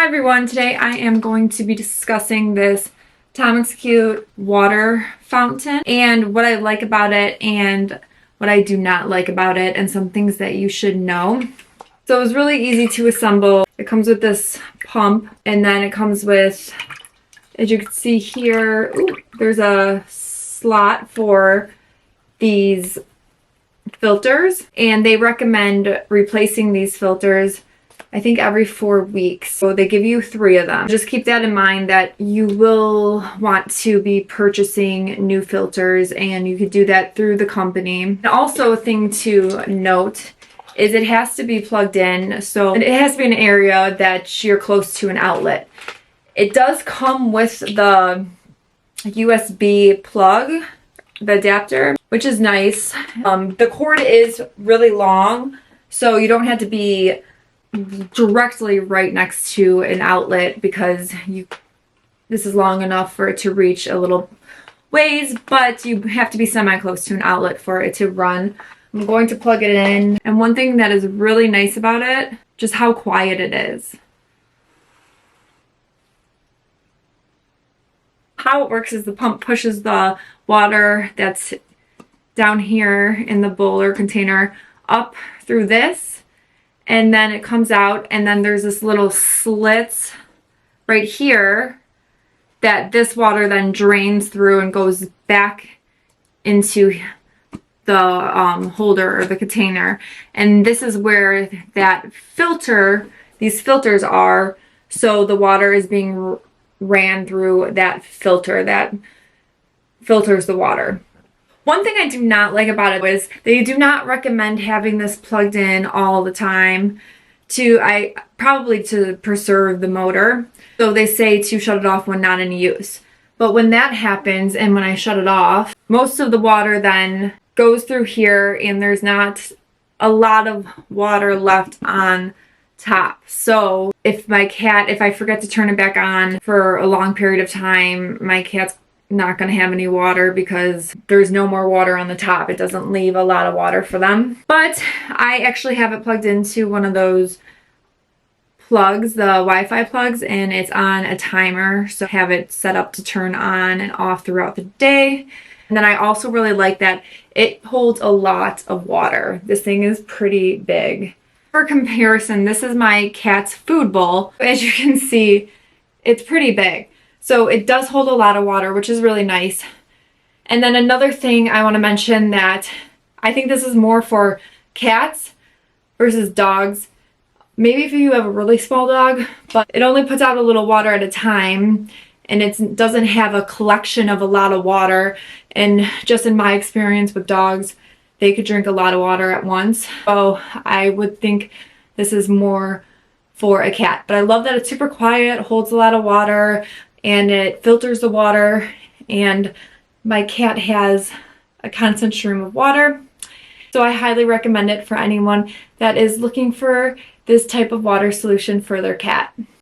Hi everyone, today I am going to be discussing this Tomxcute Water Fountain and what I like about it and what I do not like about it and some things that you should know. So it was really easy to assemble. It comes with this pump and then it comes with, as you can see here, there's a slot for these filters and they recommend replacing these filters I think every 4 weeks. So they give you 3 of them. Just keep that in mind that you will want to be purchasing new filters and you could do that through the company. And also a thing to note is it has to be plugged in. So it has to be an area that you're close to an outlet. It does come with the USB plug, the adapter, which is nice. The cord is really long, so you don't have to be directly right next to an outlet because this is long enough for it to reach a little ways, but you have to be semi-close to an outlet for it to run. I'm going to plug it in, and one thing that is really nice about it, just how quiet it is. How it works is the pump pushes the water that's down here in the bowl or container up through this, and then it comes out, and then there's this little slits right here that this water then drains through and goes back into the holder or the container. And this is where that filter, these filters are, so the water is being ran through that filter that filters the water. One thing I do not like about it is they do not recommend having this plugged in all the time probably to preserve the motor. So they say to shut it off when not in use. But when that happens and when I shut it off, most of the water then goes through here and there's not a lot of water left on top. So if I forget to turn it back on for a long period of time, my cat's not going to have any water because there's no more water on the top. It doesn't leave a lot of water for them. But I actually have it plugged into one of those plugs, the Wi-Fi plugs, and it's on a timer, so have it set up to turn on and off throughout the day. And then I also really like that it holds a lot of water. This thing is pretty big. For comparison, this is my cat's food bowl. As you can see, it's pretty big. So it does hold a lot of water, which is really nice. And then another thing I want to mention that I think this is more for cats versus dogs. Maybe if you have a really small dog, but it only puts out a little water at a time and it doesn't have a collection of a lot of water. And just in my experience with dogs, they could drink a lot of water at once. So I would think this is more for a cat. But I love that it's super quiet, holds a lot of water, and it filters the water, and my cat has a constant stream of water. So I highly recommend it for anyone that is looking for this type of water solution for their cat.